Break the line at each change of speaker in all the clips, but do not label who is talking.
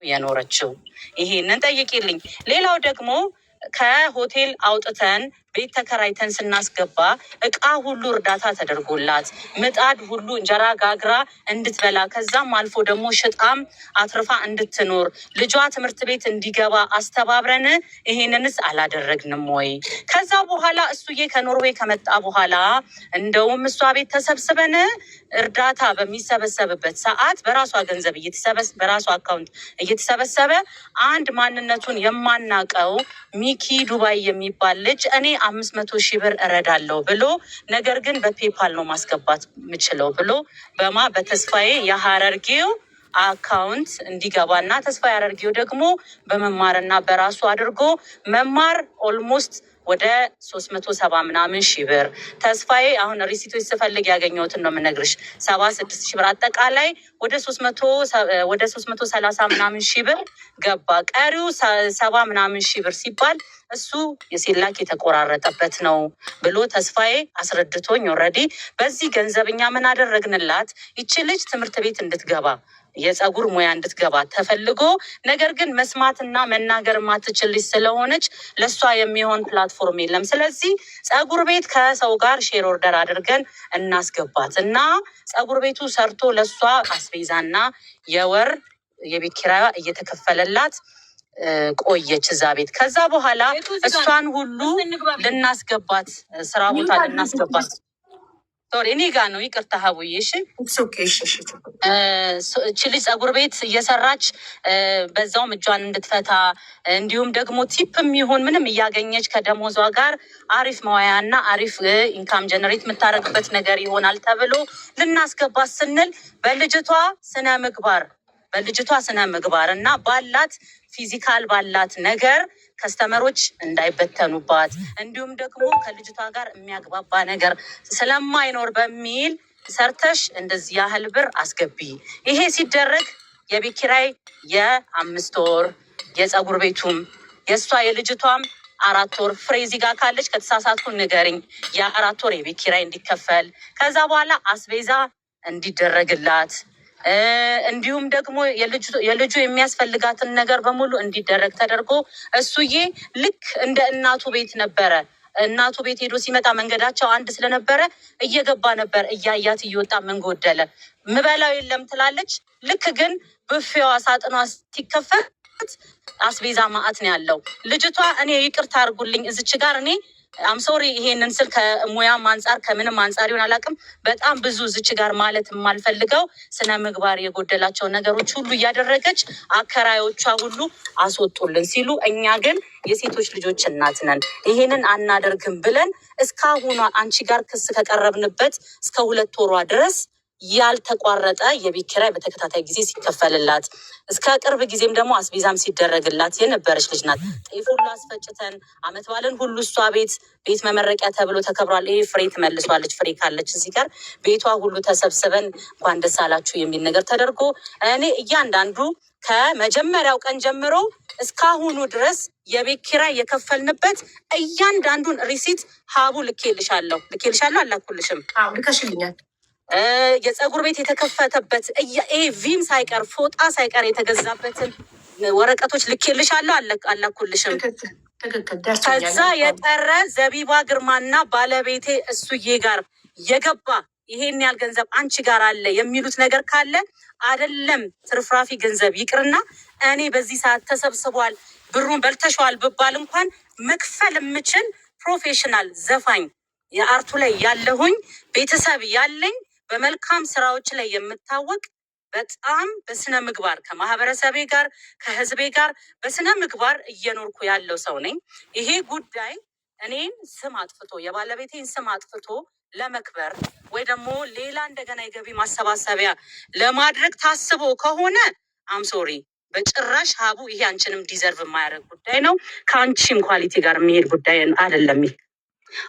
የኖረችው። ይሄንን ጠይቂልኝ። ሌላው ደግሞ ከሆቴል አውጥተን ቤት ተከራይተን ስናስገባ እቃ ሁሉ እርዳታ ተደርጎላት ምጣድ ሁሉ እንጀራ ጋግራ እንድትበላ ከዛም አልፎ ደግሞ ሽጣም አትርፋ እንድትኖር ልጇ ትምህርት ቤት እንዲገባ አስተባብረን ይሄንንስ አላደረግንም ወይ? ከዛ በኋላ እሱዬ ከኖርዌይ ከመጣ በኋላ እንደውም እሷ ቤት ተሰብስበን እርዳታ በሚሰበሰብበት ሰዓት በራሷ ገንዘብ በራሷ አካውንት እየተሰበሰበ አንድ ማንነቱን የማናቀው ሚኪ ዱባይ የሚባል ልጅ እኔ 500,000 ብር እረዳለሁ ብሎ ነገር ግን በፔፓል ነው ማስገባት የምችለው ብሎ በተስፋዬ የሀረርጌው አካውንት እንዲገባና ተስፋ ያደርጌው ደግሞ በመማርና በራሱ አድርጎ መማር ኦልሞስት ወደ 370 ምናምን ሺህ ብር ተስፋዬ አሁን ሪሲቶች ስፈልግ ያገኘሁትን ነው የምነግርሽ 76,000 ብር አጠቃላይ ወደ 330 ምናምን ሺህ ብር ገባ። ቀሪው 70 ምናምን ሺህ ብር ሲባል እሱ የሴላክ የተቆራረጠበት ነው ብሎ ተስፋዬ አስረድቶኝ ኦልሬዲ በዚህ ገንዘብኛ ምን አደረግንላት? ይቺ ልጅ ትምህርት ቤት እንድትገባ የፀጉር ሙያ እንድትገባ ተፈልጎ ነገር ግን መስማትና መናገር ማትችል ልጅ ስለሆነች ለሷ የሚሆን ፕላትፎርም የለም። ስለዚህ ፀጉር ቤት ከሰው ጋር ሼር ኦርደር አድርገን እናስገባት እና ፀጉር ቤቱ ሰርቶ ለሷ አስቤዛና የወር የቤት ኪራያ እየተከፈለላት ቆየች እዛ ቤት። ከዛ በኋላ እሷን ሁሉ ልናስገባት ስራ ቦታ ልናስገባት እኔ ጋ ነው ይቅርታ ሀቡዬ እሺ እቺ ልጅ ፀጉር ቤት እየሰራች በዛውም እጇን እንድትፈታ እንዲሁም ደግሞ ቲፕም ይሁን ምንም እያገኘች ከደሞዟ ጋር አሪፍ መዋያና አሪፍ ኢንካም ጀነሬት የምታደርግበት ነገር ይሆናል ተብሎ ልናስገባት ስንል በልጅቷ ስነ ምግባር እና ባላት ፊዚካል ባላት ነገር ከስተመሮች እንዳይበተኑባት እንዲሁም ደግሞ ከልጅቷ ጋር የሚያግባባ ነገር ስለማይኖር በሚል ሰርተሽ እንደዚህ ያህል ብር አስገቢ። ይሄ ሲደረግ የቤት ኪራይ የ5 ወር የፀጉር ቤቱም የእሷ የልጅቷም 4 ወር ፍሬዚ ጋር ካለች ከተሳሳትኩ ንገርኝ የ4 ወር የቤት ኪራይ እንዲከፈል ከዛ በኋላ አስቤዛ እንዲደረግላት እንዲሁም ደግሞ የልጁ የሚያስፈልጋትን ነገር በሙሉ እንዲደረግ ተደርጎ እሱዬ ልክ እንደ እናቱ ቤት ነበረ። እናቱ ቤት ሄዶ ሲመጣ መንገዳቸው አንድ ስለነበረ እየገባ ነበር እያያት እየወጣ ምን ጎደለ ምበላው የለም ትላለች። ልክ ግን ብፌዋ ሳጥኗ ሲከፈት አስቤዛ ማዕት ነው ያለው። ልጅቷ እኔ ይቅርታ አድርጉልኝ እዚች ጋር እኔ አምሶሪ ይሄንን ስል ከሙያም አንጻር ከምንም አንጻር ይሆን አላውቅም። በጣም ብዙ ዝች ጋር ማለት የማልፈልገው ስነ ምግባር የጎደላቸው ነገሮች ሁሉ እያደረገች አከራዮቿ ሁሉ አስወጡልን ሲሉ እኛ ግን የሴቶች ልጆች እናት ነን ይሄንን አናደርግም ብለን እስካሁኗ አንቺ ጋር ክስ ከቀረብንበት እስከ 2 ወሯ ድረስ ያልተቋረጠ የቤት ኪራይ በተከታታይ ጊዜ ሲከፈልላት እስከ ቅርብ ጊዜም ደግሞ አስቤዛም ሲደረግላት የነበረች ልጅ ናት። ጤፍ ሁሉ አስፈጭተን አመት ባለን ሁሉ እሷ ቤት መመረቂያ ተብሎ ተከብሯል። ይሄ ፍሬ ትመልሷለች። ፍሬ ካለች እዚህ ጋር ቤቷ ሁሉ ተሰብስበን እንኳን ደስ አላችሁ የሚል ነገር ተደርጎ እኔ እያንዳንዱ ከመጀመሪያው ቀን ጀምሮ እስካሁኑ ድረስ የቤት ኪራይ የከፈልንበት እያንዳንዱን ሪሲት ሀቡ ልኬልሻለሁ አላኩልሽም?
ልከሽልኛል።
የፀጉር ቤት የተከፈተበት ቪም ሳይቀር ፎጣ ሳይቀር የተገዛበትን ወረቀቶች ልኬልሻለሁ አላኩልሽም? ከዛ የቀረ ዘቢባ ግርማና ባለቤቴ እሱዬ ጋር የገባ ይሄን ያህል ገንዘብ አንቺ ጋር አለ የሚሉት ነገር ካለ አይደለም ትርፍራፊ ገንዘብ ይቅርና እኔ በዚህ ሰዓት ተሰብስቧል ብሩን በልተሸዋል ብባል እንኳን መክፈል የምችል ፕሮፌሽናል ዘፋኝ የአርቱ ላይ ያለሁኝ ቤተሰብ ያለኝ በመልካም ስራዎች ላይ የምታወቅ በጣም በስነ ምግባር ከማህበረሰቤ ጋር ከህዝቤ ጋር በስነ ምግባር እየኖርኩ ያለው ሰው ነኝ። ይሄ ጉዳይ እኔን ስም አጥፍቶ የባለቤቴን ስም አጥፍቶ ለመክበር ወይ ደግሞ ሌላ እንደገና የገቢ ማሰባሰቢያ ለማድረግ ታስቦ ከሆነ አምሶሪ በጭራሽ ሀቡ ይሄ አንቺንም ዲዘርቭ የማያደርግ ጉዳይ ነው። ከአንቺም ኳሊቲ ጋር የሚሄድ ጉዳይ አይደለም።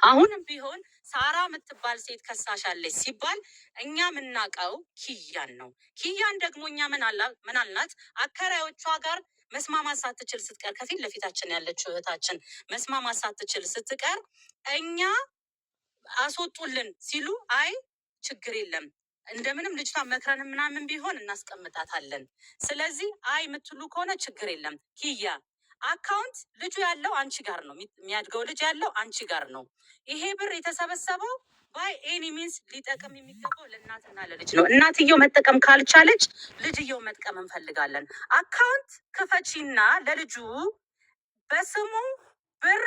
አሁንም ቢሆን ሳራ የምትባል ሴት ከሳሻለች ሲባል እኛ የምናውቀው ኪያን ነው። ኪያን ደግሞ እኛ ምን አልናት? አከራዮቿ ጋር መስማማት ሳትችል ስትቀር ከፊት ለፊታችን ያለችው እህታችን መስማማት ሳትችል ስትቀር እኛ አስወጡልን ሲሉ አይ ችግር የለም እንደምንም ልጅቷ መክረን ምናምን ቢሆን እናስቀምጣታለን። ስለዚህ አይ የምትሉ ከሆነ ችግር የለም። ኪያ አካውንት ልጁ ያለው አንቺ ጋር ነው፣ የሚያድገው ልጅ ያለው አንቺ ጋር ነው። ይሄ ብር የተሰበሰበው ባይ ኤኒ ሚንስ ሊጠቅም የሚገባው ለእናትና ለልጅ ነው። እናትየው መጠቀም ካልቻለች ልጅየው መጥቀም እንፈልጋለን። አካውንት ክፈቺና ለልጁ በስሙ ብር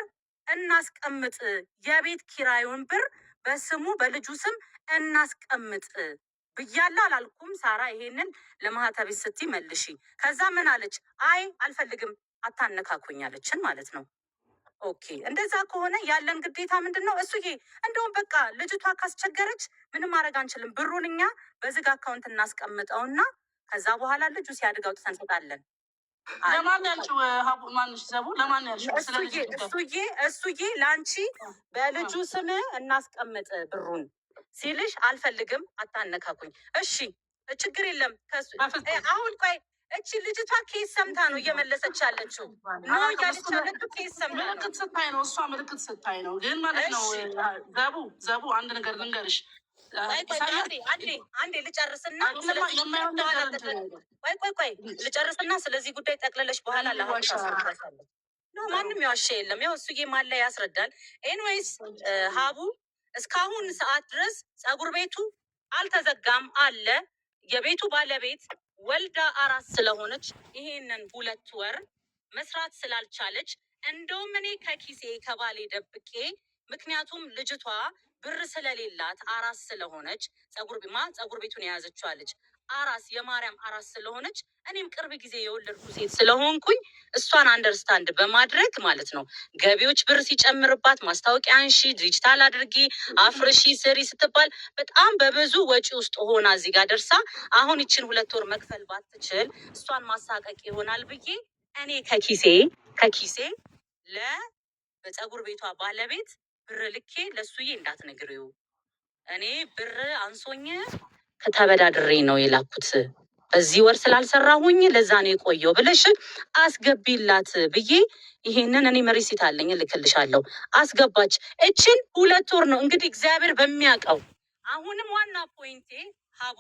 እናስቀምጥ፣ የቤት ኪራዩን ብር በስሙ በልጁ ስም እናስቀምጥ ብያለሁ አላልኩም? ሳራ ይሄንን ለማህተቤት ስትይ መልሺ። ከዛ ምን አለች? አይ አልፈልግም አታነካኩኝ አለችን ማለት ነው። ኦኬ እንደዛ ከሆነ ያለን ግዴታ ምንድን ነው? እሱዬ እንደውም በቃ ልጅቷ ካስቸገረች ምንም ማድረግ አንችልም። ብሩን እኛ በዝግ አካውንት እናስቀምጠውና ከዛ በኋላ ልጁ ሲያድግ አውጥተን እንሰጣለን።
ለማን ያልሽው? ሀቡ ማንሽ ዘቡ ለማን ያልሽው?
እሱዬ ለአንቺ በልጁ ስም እናስቀምጥ ብሩን ሲልሽ አልፈልግም አታነካኩኝ። እሺ ችግር የለም። አሁን ቆይ እቺ ልጅቷ ኬስ ሰምታ ነው እየመለሰች ያለችው ነው እያለች ያለችው ኬስ ሰምታ
ምልክት ስታይ ነው እሷ ምልክት ስታይ ነው። ግን ማለት ነው ዘቡ አንድ ነገር ልንገርሽ።
አንዴ ልጨርስና ቆይ ልጨርስና ስለዚህ ጉዳይ ጠቅልለሽ በኋላ ለሀሳለች። ማንም የዋሸ የለም። ያው እሱዬ ማን ላይ ያስረዳል። ኤንዌይስ ሀቡ እስካሁን ሰዓት ድረስ ፀጉር ቤቱ አልተዘጋም አለ። የቤቱ ባለቤት ወልዳ አራስ ስለሆነች ይሄንን 2 ወር መስራት ስላልቻለች እንደውም እኔ ከኪሴ ከባሌ ደብቄ፣ ምክንያቱም ልጅቷ ብር ስለሌላት አራስ ስለሆነች ፀጉር ቤቱን የያዘችው ልጅ አራስ የማርያም አራስ ስለሆነች እኔም ቅርብ ጊዜ የወለድኩ ሴት ስለሆንኩኝ እሷን አንደርስታንድ በማድረግ ማለት ነው ገቢዎች ብር ሲጨምርባት ማስታወቂያ አንሺ፣ ዲጂታል አድርጊ፣ አፍርሺ፣ ስሪ ስትባል በጣም በብዙ ወጪ ውስጥ ሆና እዚህ ጋር ደርሳ አሁን ይችን 2 ወር መክፈል ባትችል እሷን ማሳቀቅ ይሆናል ብዬ እኔ ከኪሴ በፀጉር ቤቷ ባለቤት ብር ልኬ ለሱዬ እንዳትነግሪው እኔ ብር አንሶኝ ከተበዳድሬ ነው የላኩት በዚህ ወር ስላልሰራሁኝ ለዛ ነው የቆየው ብለሽ አስገቢላት ብዬ ይሄንን እኔ መሪሲት አለኝ እልክልሻለሁ። አስገባች። እችን 2 ወር ነው እንግዲህ እግዚአብሔር በሚያውቀው። አሁንም ዋና ፖይንቴ ሀቡ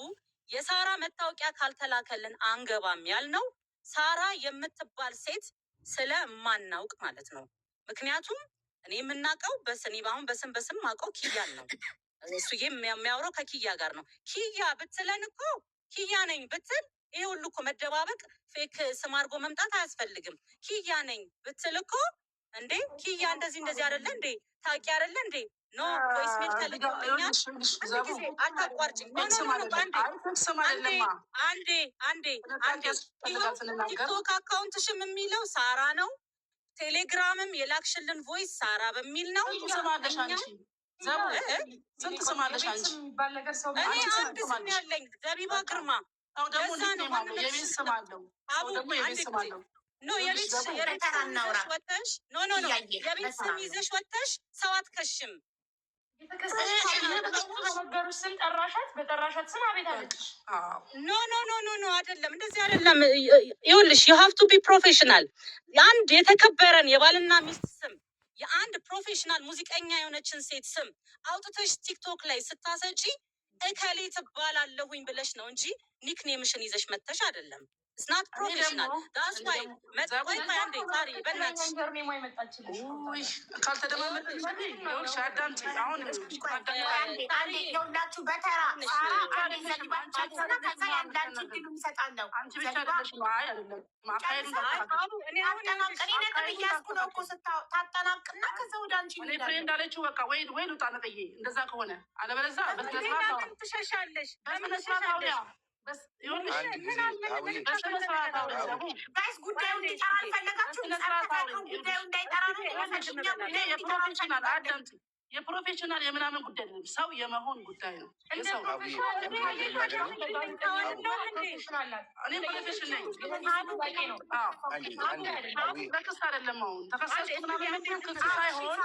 የሳራ መታወቂያ ካልተላከልን አንገባም ያልነው ሳራ የምትባል ሴት ስለማናውቅ ማለት ነው። ምክንያቱም እኔ የምናውቀው አሁን በስም ማውቀው ኪያን ነው። እሱ የሚያወራው ከኪያ ጋር ነው። ኪያ ብትለን እኮ ኪያ ነኝ ብትል ይሄ ሁሉ እኮ መደባበቅ ፌክ ስም አድርጎ መምጣት አያስፈልግም። ኪያ ነኝ ብትል እኮ እንዴ ኪያ እንደዚህ አይደለ እንዴ ታውቂ አይደለ እንዴ ኖ ቮይስ ሜል ተልኮልኛል። አታቋርጭኝ። አንዴ ቲክቶክ አካውንትሽም የሚለው ሳራ ነው። ቴሌግራምም የላክሽልን ቮይስ ሳራ በሚል ነው።
ስንት ስም አለሽ አንቺ?
እኔ አንድ ስም ያለኝ ዘቢባ ግርማ።
የቤት ስም አለው ደግሞ የቤት ስም አለው።
የቤት ስም ይዘሽ ወጥተሽ ሰው አትከሽም።
ነገሮች ስም ጠራሻት፣ በጠራሻት ስም አቤት አለች።
ኖ አይደለም፣ እንደዚህ አይደለም። ይኸውልሽ ዩ ሃቭ ቱ ቢ ፕሮፌሽናል። አንድ የተከበረን የባልና ሚስት ስም የአንድ ፕሮፌሽናል ሙዚቀኛ የሆነችን ሴት ስም አውጥተሽ ቲክቶክ ላይ ስታሰጪ እከሌ ትባላለሁኝ ብለሽ ነው እንጂ ኒክኔምሽን ይዘሽ መተሽ አይደለም። ስናት ፕሮፌሽናል ዳስ ዋይ መጥቆይ አንዴ ታሪ በእናትሽ
ሁላችሁ በተራ ታጠናቅና ከዛ ወደ አንቺ
እንዳለችው በቃ ወይ ልውጣ ነጥዬ። እንደዛ ከሆነ አለበለዚያ
ትሸሻለሽ።
የፕሮፌሽናል የምናምን ጉዳይ ነው፣ ሰው የመሆን ጉዳይ ነው። እኔ ፕሮፌሽን ነኝ። ለክስ አይደለም። አሁን ተከሰስኩ ምናምን ክስ ሳይሆን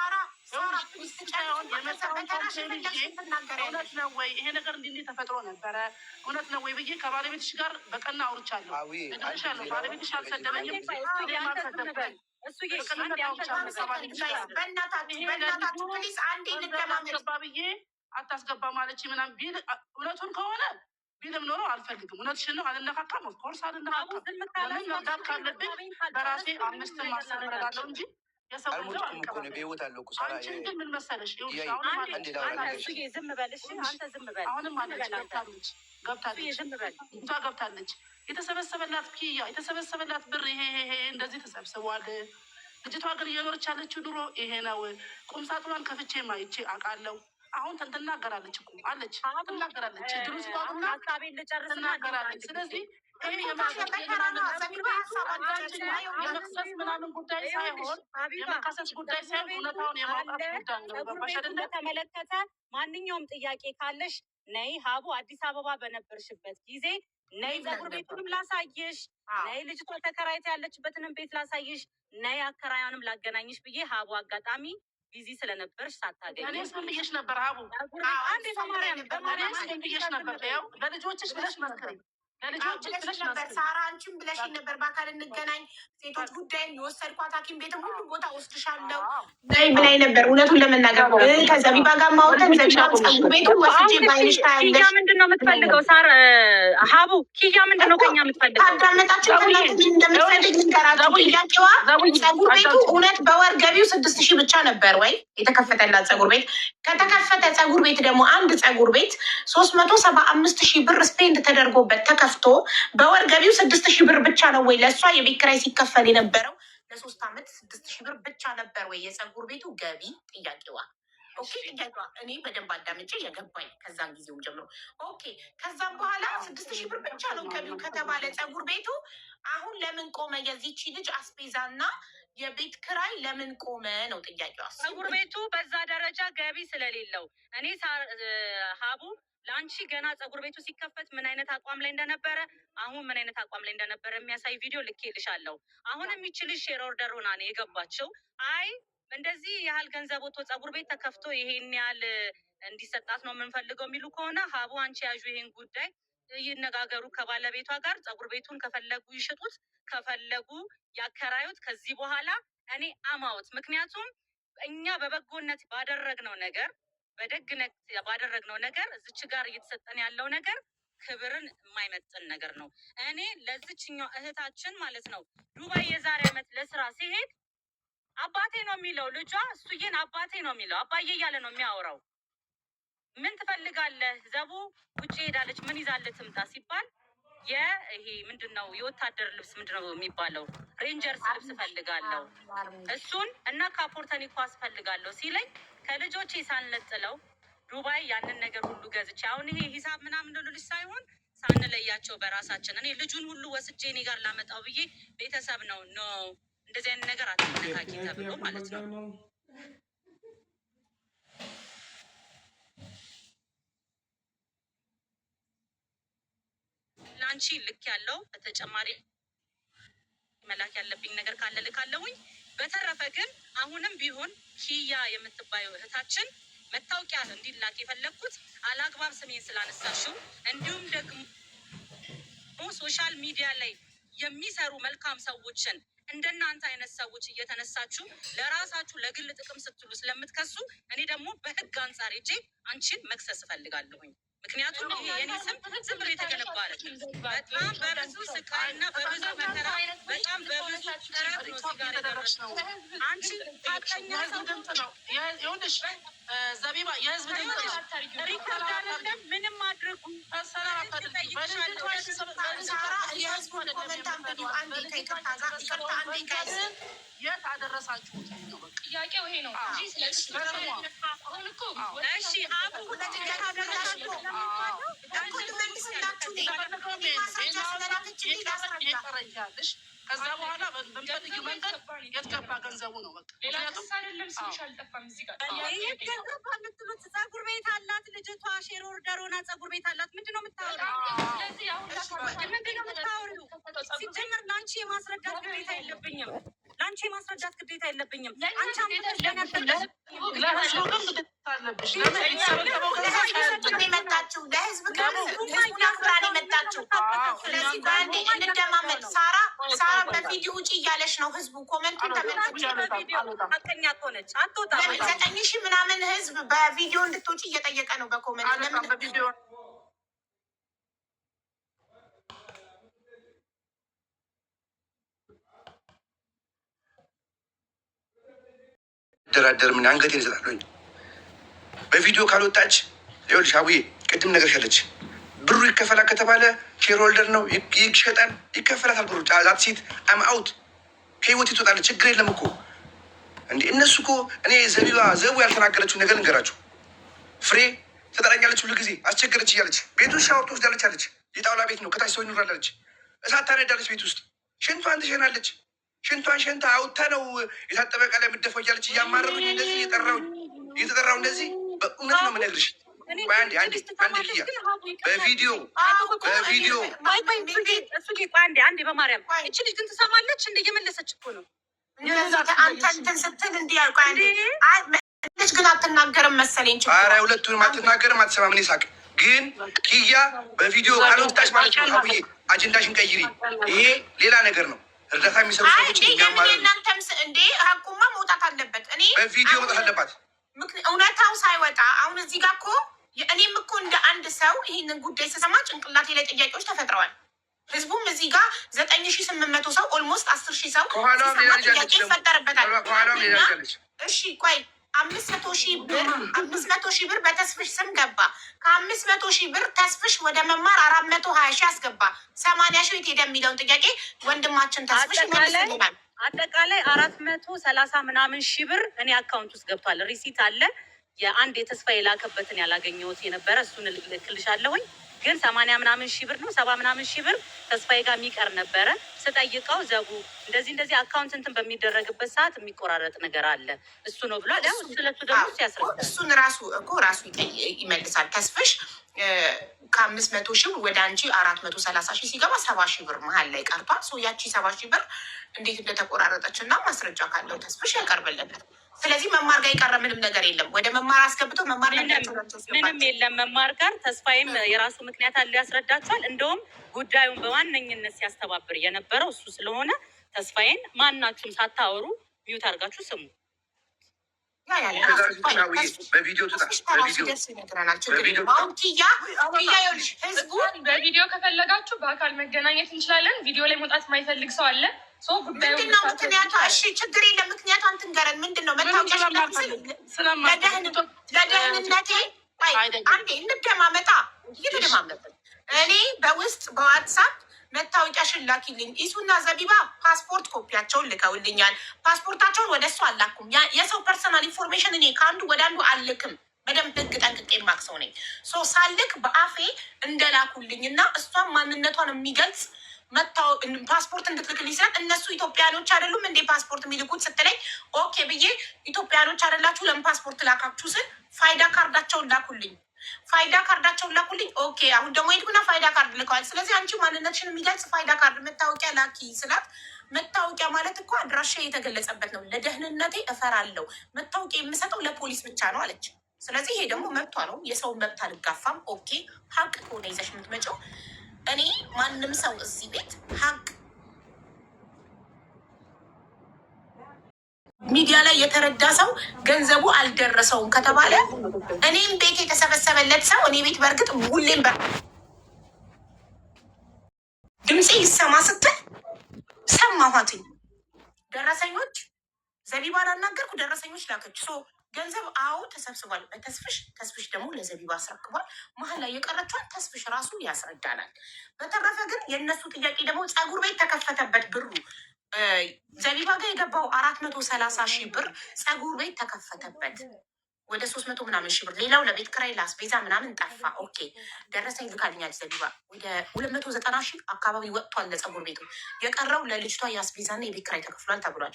እውነት ነው ወይ ይሄ ነገር እንዲህ ተፈጥሮ ነበረ እውነት ነው ወይ ብዬ ከባለቤትሽ ጋር በቀና አውርቻለሁ። እድርሻለሁ። ባለቤትሽ አልሰደበኝም። አታስገባ ማለች ምናምን ቢል እውነቱን ከሆነ ቢልም ኖሮ አልፈልግም። እውነትሽን ነው። አልነካካም። ኦፍኮርስ አልነካካም። ለምን መርዳት ካለብኝ በራሴ 5 ማሰብ እረዳለሁ እንጂ የሰው ገንዘብ አልቀበልም። አንቺን ግን ምን መሰለሽ፣ አሁንም አለች ገብታለች። የተሰበሰበላት ኪያ የተሰበሰበላት ብር ይሄ እንደዚህ ተሰብስቧል። ልጅቷ ግን እየኖረች ያለችው ድሮ ይሄ ነው። ቁምሳጥኗን ከፍቼ ማይቼ አውቃለሁ። አሁን ትናገራለች እኮ አለች፣ ትናገራለች። ድሩ ስቷና ትናገራለች። ስለዚህ ይሄ የመክሰስ ምናምን ጉዳይ ሳይሆን የመካሰስ ጉዳይ ሳይሆን እውነታውን የማውጣት ጉዳይ ነው። ገባሽ አይደለ?
በተመለከተ ማንኛውም ጥያቄ ካለሽ ነይ ሀቡ አዲስ አበባ በነበርሽበት ጊዜ ነይ ፀጉር ቤቱንም ላሳይሽ፣ ነይ ልጅቷ ተከራይታ ያለችበትንም ቤት ላሳይሽ፣ ነይ አከራያንም ላገናኝሽ ብዬ ሀቡ አጋጣሚ ቢዚ ስለነበርሽ ሳታገኝ
እኔ ስምብዬሽ ነበር። ሀቡ አንድ የተማሪያም እኔ ስምብዬሽ ነበር። ያው ለልጆችሽ ብለሽ መስክሪ፣ ለልጆችሽ ብለሽ ነበር።
ሳራ አንቺም ብለሽ ነበር በአካል እንገናኝ፣ ሴቶች ጉዳይም የወሰድኳት ሐኪም ቤትም ሁሉ ቦታ ወስድሻለሁ ብላኝ ነበር። እውነቱን ለመናገር ከዘቢባ ጋር ማውጣት ዘቢባ ፀጉር ቤቱ ወስጄ ባይንሽ ታያለሽ።
ኪያ ምንድን ነው የምትፈልገው? ሳር ሀቡ ኪያ ምንድን ነው ከኛ የምትፈልገው?
አዳመጣችን ከእናንተ ምን እንደምትፈልግ ልንገራችሁ። ጥያቄዋ ፀጉር ቤቱ እውነት በወር ገቢው 6,000 ብቻ ነበር ወይ የተከፈተላት ፀጉር ቤት? ከተከፈተ ፀጉር ቤት ደግሞ አንድ ፀጉር ቤት 375,000 ብር ስፔንድ ተደርጎበት ተከፍቶ በወር ገቢው 6,000 ብር ብቻ ነው ወይ? ለእሷ የቤት ኪራይ ሲከፈል የነበረው ለ3 ዓመት 6,000 ብር ብቻ ነበር ወይ የፀጉር ቤቱ ገቢ? ጥያቄዋ ኦኬ። ጥያቄዋ እኔ በደንብ አዳምጬ የገባኝ ከዛን ጊዜውም ጀምሮ ኦኬ። ከዛም በኋላ 6,000 ብር ብቻ ነው ገቢው ከተባለ ፀጉር ቤቱ አሁን ለምን ቆመ? የዚቺ ልጅ አስቤዛና የቤት ክራይ ለምን ቆመ ነው ጥያቄዋ።
ፀጉር ቤቱ በዛ ደረጃ ገቢ ስለሌለው እኔ ሀቡ ለአንቺ ገና ፀጉር ቤቱ ሲከፈት ምን አይነት አቋም ላይ እንደነበረ አሁን ምን አይነት አቋም ላይ እንደነበረ የሚያሳይ ቪዲዮ ልኬልሻለሁ። አሁን የሚችልሽ ሼር ኦርደር ሆና ነው የገባችው። አይ እንደዚህ ያህል ገንዘብ ወጥቶ ፀጉር ቤት ተከፍቶ ይሄን ያህል እንዲሰጣት ነው የምንፈልገው የሚሉ ከሆነ ሀቡ አንቺ ያዡ ይሄን ጉዳይ ይነጋገሩ ከባለቤቷ ጋር። ፀጉር ቤቱን ከፈለጉ ይሽጡት፣ ከፈለጉ ያከራዩት። ከዚህ በኋላ እኔ አማውት ምክንያቱም እኛ በበጎነት ባደረግነው ነገር በደግነት ባደረግነው ነገር እዚች ጋር እየተሰጠን ያለው ነገር ክብርን የማይመጥን ነገር ነው። እኔ ለዚችኛው እህታችን ማለት ነው ዱባይ የዛሬ ዓመት ለስራ ሲሄድ አባቴ ነው የሚለው ልጇ፣ እሱዬን አባቴ ነው የሚለው፣ አባዬ እያለ ነው የሚያወራው። ምን ትፈልጋለህ? ዘቡ ውጭ ሄዳለች፣ ምን ይዛለህ ትምጣ ሲባል ይሄ ምንድን ነው የወታደር ልብስ ምንድን ነው የሚባለው? ሬንጀርስ ልብስ ፈልጋለሁ፣ እሱን እና ካፖርተኒ ኳስ ፈልጋለሁ ሲለኝ ከልጆቼ ሳንለጥለው ዱባይ ያንን ነገር ሁሉ ገዝቼ አሁን ይሄ ሂሳብ ምናምን ልልሽ ሳይሆን ሳንለያቸው በራሳችን እኔ ልጁን ሁሉ ወስጄ እኔ ጋር ላመጣው ብዬ ቤተሰብ ነው ኖ እንደዚህ አይነት ነገር አትነካኪ ተብሎ ማለት ነው። ለአንቺ ልክ ያለው በተጨማሪ መላክ ያለብኝ ነገር ካለ ልካለሁኝ። በተረፈ ግን አሁንም ቢሆን ኪያ የምትባየው እህታችን መታወቂያ እንዲላክ የፈለግኩት አላግባብ ስሜን ስላነሳሽው እንዲሁም ደግሞ ሶሻል ሚዲያ ላይ የሚሰሩ መልካም ሰዎችን እንደናንተ አይነት ሰዎች እየተነሳችሁ ለራሳችሁ ለግል ጥቅም ስትሉ ስለምትከሱ እኔ ደግሞ በህግ አንጻር ሄጄ አንቺን መክሰስ እፈልጋለሁኝ። ምክንያቱም ይሄ የኔ ስም ዝም ብሎ የተገነባ አይደለም። በጣም በብዙ ስቃይና በብዙ መከራ በጣም በብዙ ጥረት ነው እዚህ ጋር የደረስነው። አንቺ ሀቀኛ ሰው ነው።
ይኸውልሽ ዘቢባ የህዝብ ድምፅ
ሪከርድ አይደለም ምንም አድርጉ
የት አደረሳችሁት?
ጥያቄው ይሄ ነው እንጂ ስለዚህ አሁን እኮ
እሺ አቡ
ይቀረጃለሽ። ከዛ በኋላ በምፈልጊው መንገድ የትገባ ገንዘቡ ነው። በቃ
ሌላ ክስ አይደለም። ስምሽ አልጠፋም። እዚህ ጋር
ገንዘብ የምትሉት ፀጉር ቤት አላት ልጅቷ፣ ሼር ኦርደር ሆና ፀጉር ቤት አላት። ምንድን ነው የምታወሪው?
ስለዚህ አሁን
ምንድን ነው የምታወሪው? ሲጀምር ለአንቺ የማስረዳት ግዴታ የለብኝም። ለአንቺ የማስረዳት ግዴታ የለብኝም። አንቺ
ለህዝቡ ግን ግዴታ አለብሽ።
የመጣችው ለህዝብ ክብር የመጣችው። ስለዚህ በአንዴ እንደማመጥ ሳራ በቪዲዮ ውጭ እያለች ነው። ህዝቡ ኮመንቱን ተመልከች።
ሀቀኛ ከሆነች አትወጣም።
9,000 ምናምን ህዝብ በቪዲዮ እንድትወጪ እየጠየቀ ነው በኮመንት። ለምን
ደራደር ምን አንገቴን እሰጣለሁኝ። በቪዲዮ ካልወጣች ይኸውልሽ አቡዬ ቅድም ነገር ሸለች ብሩ ይከፈላል ከተባለ ሼር ሆልደር ነው ይሸጣል፣ ይከፈላታል ብሩ። ዛት ሴት አም አውት ከህይወት ትወጣለች። ችግር የለም እኮ እንዴ እነሱ እኮ እኔ ዘቢባ ዘቡ ያልተናገረችው ነገር እንገራችሁ። ፍሬ ትጠራኛለች ሁሉ ጊዜ አስቸገረች እያለች ቤቱን ሻወር ትወስዳለች አለች። የጣውላ ቤት ነው ከታች ሰው ይኖራለች። እሳት ታነዳለች ቤት ውስጥ ሽንቷን ትሸናለች። ሽንቷን ሸንታ አውጥታ ነው የታጠበ ዕቃ ላይ የምትደፋው እያለች እያማረሩኝ እንደዚህ እየተጠራው እንደዚህ በእውነት ነው የምነግርሽ። አንድ ክያ በቪዲዮ
አንዴ በማርያም እቺ ልጅ ግን ትሰማለች እንደ እየመለሰች እኮ ነው።
አንተን ስትል እንዲህ ልጅ ግን አትናገርም መሰለኝ።
ኧረ ሁለቱንም አትናገርም፣ አትሰማም። እኔ ሳቅ ግን ኪያ በቪዲዮ ካልወጣች ማለት ነው አቡዬ አጀንዳሽን ቀይሪ። ይሄ ሌላ ነገር ነው። እርዳታ የሚሰሩ ሰዎች
እናንተም እንዴ ሀቁማ መውጣት አለበት። እኔ
በቪዲዮ መውጣት አለባት።
እውነታው ሳይወጣ አሁን እዚህ ጋር እኮ እኔም እኮ እንደ አንድ ሰው ይህንን ጉዳይ ስሰማ ጭንቅላቴ ላይ ጥያቄዎች ተፈጥረዋል። ህዝቡም እዚህ ጋር 9,800 ሰው ኦልሞስት 10,000 ሰው ሲሰማ ጥያቄ ይፈጠርበታል። እሺ ቆይ 500,000 ብር በተስፍሽ ስም ገባ። ከ500,000 ብር ተስፍሽ ወደ መማር 420,000 አስገባ። 80,000 የት ሄደ የሚለውን ጥያቄ ወንድማችን ተስፍሽ ይመልስልናል።
አጠቃላይ 430 ምናምን ሺህ ብር እኔ አካውንት ውስጥ ገብቷል። ሪሲት አለ። የአንድ የተስፋ የላከበትን ያላገኘሁት የነበረ እሱን እልክልሻለሁኝ። ግን 80 ምናምን ሺህ ብር ነው 70 ምናምን ሺህ ብር ተስፋዬ ጋር የሚቀር ነበረ። ስጠይቀው ዘቡ እንደዚህ አካውንት እንትን በሚደረግበት ሰዓት የሚቆራረጥ ነገር አለ እሱ ነው ብሏል። ያው ስለሱ ደግሞ ሲያስረዳል
እሱን ራሱ ይመልሳል። ተስፍሽ ከ500,000 ወደ አንቺ 430,000 ሲገባ 70,000 ብር መሀል ላይ ቀርቷል። ያቺ 70,000 ብር እንዴት እንደተቆራረጠች እና ማስረጃ ካለው ተስፍሽ ያቀርብልናል። ስለዚህ መማር ጋር የቀረ ምንም ነገር የለም። ወደ መማር አስገብቶ መማር
ምንም የለም። መማር ጋር ተስፋዬም የራሱ ምክንያት አለ ያስረዳቸዋል። እንደውም ጉዳዩን በዋነኝነት ሲያስተባብር የነበረው እሱ ስለሆነ ተስፋዬን ማናችሁም ሳታወሩ ሚዩት አድርጋችሁ ስሙ።
በቪዲዮ ከፈለጋችሁ በአካል መገናኘት እንችላለን። ቪዲዮ ላይ መውጣት የማይፈልግ ሰው አለ።
ምንድነው ምክንያቷ? እሺ ችግር የለም። ምክንያቷን ትንገረን። ምንድነው መታወቂያ ለደህንነቴ አንዴ እንደማመጣ እየተደማመጥን እኔ በውስጥ በዋትሳፕ መታወቂያሽን ላኪልኝ። ኢሱና ዘቢባ ፓስፖርት ኮፒያቸውን ልከውልኛል። ፓስፖርታቸውን ወደ እሱ አላኩም። የሰው ፐርሰናል ኢንፎርሜሽን እኔ ከአንዱ ወደ አንዱ አልክም። በደንብ ህግ ጠንቅቄ የማውቅ ሰው ነኝ። ሳልክ በአፌ እንደላኩልኝ እና እሷን ማንነቷን የሚገልጽ ፓስፖርት እንድትልክልኝ ስላት እነሱ ኢትዮጵያኖች አይደሉም እንዴ ፓስፖርት የሚልኩት ስትለኝ ኦኬ ብዬ ኢትዮጵያኖች አይደላችሁ ለምን ፓስፖርት ላካችሁ ስል ፋይዳ ካርዳቸውን ላኩልኝ። ኦኬ አሁን ደግሞ ሄድኩና ፋይዳ ካርድ ልከዋል። ስለዚህ አንቺ ማንነትሽን የሚገልጽ ፋይዳ ካርድ መታወቂያ ላኪ ስላት መታወቂያ ማለት እኮ አድራሻ የተገለጸበት ነው። ለደህንነቴ እፈራለሁ። መታወቂያ የምሰጠው ለፖሊስ ብቻ ነው አለች። ስለዚህ ይሄ ደግሞ መብቷ ነው። የሰውን መብት አልጋፋም። ኦኬ ሀቅ ከሆነ ይዘሽ የምትመጪው እኔ ማንም ሰው እዚህ ቤት ሀቅ ሚዲያ ላይ የተረዳ ሰው ገንዘቡ አልደረሰውም ከተባለ እኔም ቤት የተሰበሰበለት ሰው እኔ ቤት በእርግጥ ሁሌም ድምፄ ይሰማ ስትል ሰማኋትኝ። ደረሰኞች ዘቢባን አናገርኩ። ደረሰኞች ላከች። ገንዘብ አዎ ተሰብስቧል ተስፍሽ ደግሞ ለዘቢባ አስረክቧል። መሀል ላይ የቀረችውን ተስፍሽ ራሱ ያስረዳናል። በተረፈ ግን የእነሱ ጥያቄ ደግሞ ፀጉር ቤት ተከፈተበት ብሩ ዘቢባ ጋር የገባው 430,000 ብር ፀጉር ቤት ተከፈተበት ወደ 300 ምናምን ሺህ ብር። ሌላው ለቤት ክራይ ለአስቤዛ ምናምን ጠፋ። ኦኬ ደረሰኝ ልካልኛል ዘቢባ ወደ 290,000 አካባቢ ወጥቷል ለፀጉር ቤቱ። የቀረው ለልጅቷ የአስቤዛና የቤት ክራይ ተከፍሏል ተብሏል።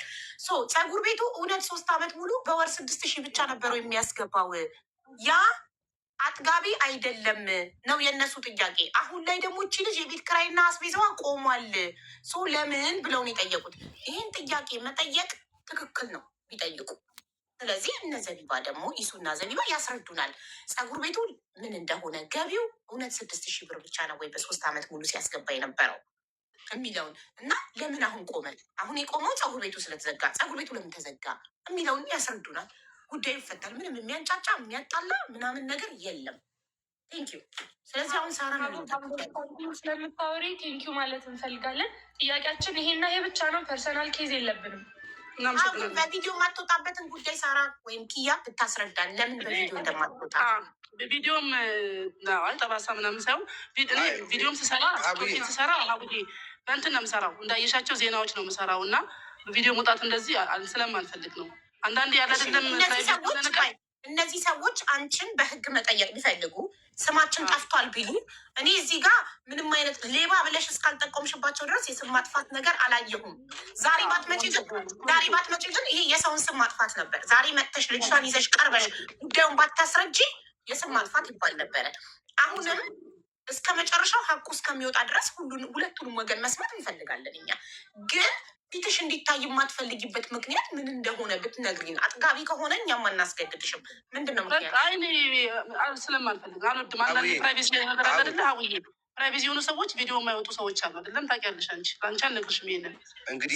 ፀጉር ቤቱ እውነት 3 ዓመት ሙሉ በወር 6,000 ብቻ ነበረው የሚያስገባው። ያ አጥጋቢ አይደለም ነው የእነሱ ጥያቄ። አሁን ላይ ደግሞ እቺ ልጅ የቤት ክራይና አስቤዛዋ ቆሟል። ለምን ብለውን የጠየቁት ይህን ጥያቄ መጠየቅ ትክክል ነው ቢጠይቁ። ስለዚህ እነ ዘቢባ ደግሞ ኢሱና ዘቢባ ያስረዱናል። ፀጉር ቤቱ ምን እንደሆነ ገቢው እውነት 6,000 ብር ብቻ ነው ወይ በ3 ዓመት ሙሉ ሲያስገባ የነበረው የሚለውን እና ለምን አሁን ቆመ? አሁን የቆመው ፀጉር ቤቱ ስለተዘጋ ፀጉር ቤቱ ለምን ተዘጋ የሚለውን ያስረዱናል። ጉዳዩ ይፈታል። ምንም የሚያንጫጫ የሚያጣላ ምናምን ነገር የለም። ቴንኪዩ። ስለዚህ አሁን ሳራ
ስለምታወሪ ቴንኪዩ ማለት እንፈልጋለን። ጥያቄያችን ይሄና ይሄ ብቻ ነው። ፐርሰናል ኬዝ የለብንም።
በቪዲዮ የማትወጣበትን ጉዳይ ሳራ ወይም ኪያ ብታስረዳን፣ ለምን በቪዲዮ እንደማትወጣ።
ቪዲዮም ጠባሳ ምናምን ሳይሆን ቪዲዮም ስሰራ ሀቡዬ በእንትን ነው የምሰራው፣ እንዳየሻቸው ዜናዎች ነው የምሰራው እና በቪዲዮ መውጣት እንደዚህ ስለማልፈልግ ነው። አንዳንዴ ያለ አይደለም
እነዚህ ሰዎች አንቺን በህግ መጠየቅ ቢፈልጉ ስማችን ጠፍቷል ቢሉ እኔ እዚህ ጋር ምንም አይነት ሌባ ብለሽ እስካልጠቆምሽባቸው ድረስ የስም ማጥፋት ነገር አላየሁም። ዛሬ ባትመጪ ግን ይሄ የሰውን ስም ማጥፋት ነበር። ዛሬ መጥተሽ ልጅቷን ይዘሽ ቀርበሽ ጉዳዩን ባታስረጂ የስም ማጥፋት ይባል ነበረ። አሁንም እስከ መጨረሻው ሀቁ እስከሚወጣ ድረስ ሁለቱንም ወገን መስማት እንፈልጋለን። እኛ ግን ፊትሽ እንዲታይ የማትፈልጊበት ምክንያት ምን እንደሆነ ብትነግሪን። አጥጋቢ ከሆነ እኛም አናስገድድሽም። ምንድን ነው ምክንያት?
ስለማልፈልግ አልወድም። አንዳንድ ፕራይቬሲ ነገር አለ አይደለ ሀውዬ፣ ፕራይቬሲ የሆኑ ሰዎች ቪዲዮ የማይወጡ ሰዎች አሉ አይደለም? ታውቂያለሽ አንቺ። ለአንቺ አልነግርሽም ይሄንን።
እንግዲህ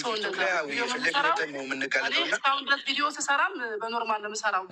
እስካሁን ድረስ ቪዲዮ ስሰራም በኖርማል ነው የምሰራው።